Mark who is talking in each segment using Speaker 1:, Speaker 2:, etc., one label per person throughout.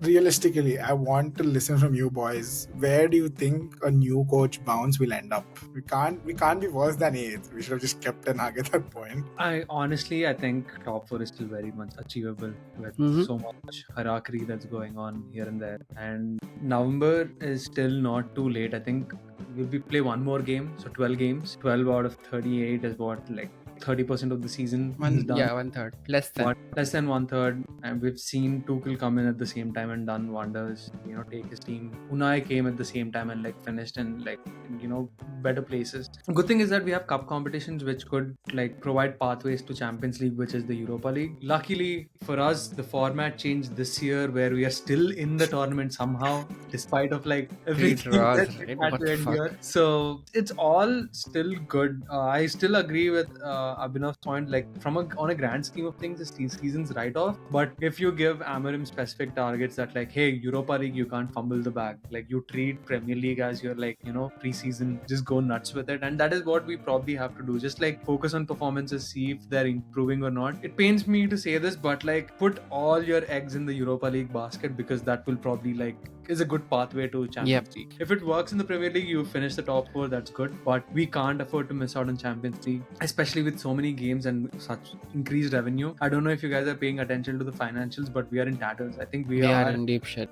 Speaker 1: realistically, I want to listen from you boys. Where do you think a new coach bounce will end up? We can't be worse than 8th. We should have just kept Ten Hag at that point.
Speaker 2: I think top 4 is still very much achievable with so much hierarchy that's going on here and there. And November is still not too late. I think we play one more game, so 12 games. 12 out of 38 is what, like 30% of the season is done.
Speaker 3: Yeah, 1/3. Less than
Speaker 2: 1/3, and we've seen Tuchel come in at the same time and done wonders. Take his team. Unai came at the same time and finished in better places. Good thing is that we have cup competitions which could provide pathways to Champions League, which is the Europa League. Luckily for us, the format changed this year where we are still in the tournament somehow, despite of everything
Speaker 3: draws,
Speaker 2: that we
Speaker 3: right?
Speaker 2: had
Speaker 3: What
Speaker 2: to
Speaker 3: the fuck?
Speaker 2: endure. So it's all still good. I still agree with Abhinav's point. On a grand scheme of things, the season's right off. But if you give Amorim specific targets that hey, Europa League, you can't fumble the bag. You treat Premier League as your pre-season, just go nuts with it. And that is what we probably have to do. Just focus on performances, see if they're improving or not. It pains me to say this, but put all your eggs in the Europa League basket, because that will probably is a good pathway to Champions League. If it works in the Premier League, you finish the top 4, that's good. But we can't afford to miss out on Champions League, especially with so many games and such increased revenue. I don't know if you guys are paying attention to the financials, but we are in tatters. I think we are
Speaker 3: in deep shit.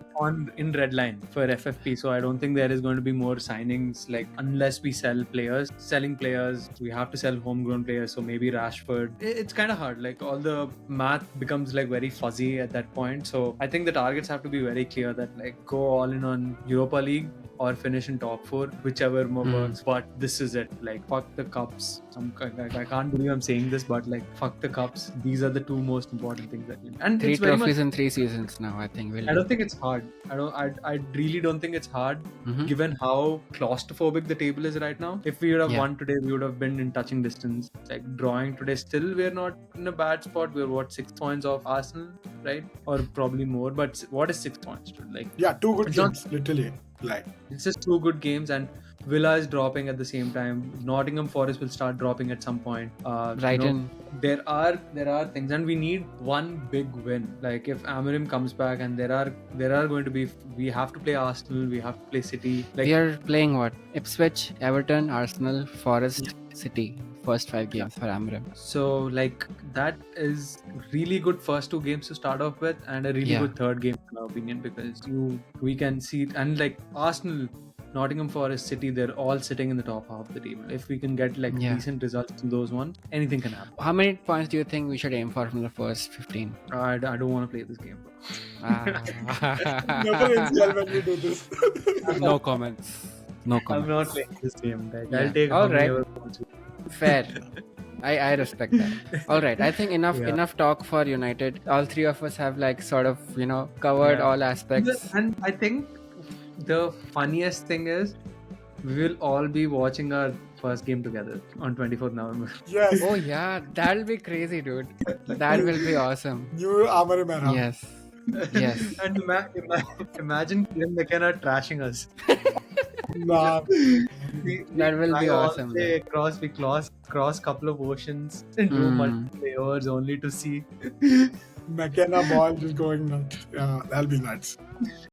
Speaker 2: in red line for FFP. So I don't think there is going to be more signings unless we sell players. Selling players, we have to sell homegrown players. So maybe Rashford. It's kind of hard. All the math becomes very fuzzy at that point. So I think the targets have to be very clear that go all in on Europa League or finish in top 4, whichever more works. But this is it. Fuck the cups. I can't believe I'm saying this, but fuck the cups. These are the two most important things that we need. And
Speaker 3: 3
Speaker 2: it's very
Speaker 3: trophies
Speaker 2: much,
Speaker 3: in 3 seasons now, I think.
Speaker 2: I don't think it's hard. I really don't think it's hard, given how claustrophobic the table is right now. If we would have won today, we would have been in touching distance. Drawing today, still we're not in a bad spot. We're 6 points off Arsenal, right? Or probably more. But what is 6 points?
Speaker 1: 2 good games, literally.
Speaker 2: It's just 2 good games, and Villa is dropping at the same time. Nottingham Forest will start dropping at some point.
Speaker 3: Brighton.
Speaker 2: There are things, and we need one big win. If Amorim comes back, and there are going to be, we have to play Arsenal, we have to play City.
Speaker 3: We are playing what? Ipswich, Everton, Arsenal, Forest, City. First 5 games for Amorim.
Speaker 2: So that is really good first 2 games to start off with, and a really good third game in my opinion, because we can see, and Arsenal, Nottingham Forest, City, they're all sitting in the top half of the table. If we can get decent results in those ones, anything can happen.
Speaker 3: How many points do you think we should aim for from the first 15?
Speaker 2: I don't want to play this game, bro.
Speaker 1: Never insult when we do this.
Speaker 3: No comments.
Speaker 2: I'm not playing this game. I'll take
Speaker 3: all right.
Speaker 2: whatever.
Speaker 3: Fair. I respect that. All right. I think enough talk for United. All 3 of us have covered all aspects.
Speaker 2: And I think the funniest thing is we will all be watching our first game together on 24th November.
Speaker 1: Yes.
Speaker 3: Oh yeah, that'll be crazy, dude. That will be awesome.
Speaker 1: New Amorim era.
Speaker 3: Yes.
Speaker 2: And imagine Kieran McKenna trashing us.
Speaker 1: Nah.
Speaker 3: That will be awesome.
Speaker 2: We cross couple of oceans and do multi-layers only to see
Speaker 1: McKenna ball just going nuts. Yeah, that'll be nuts.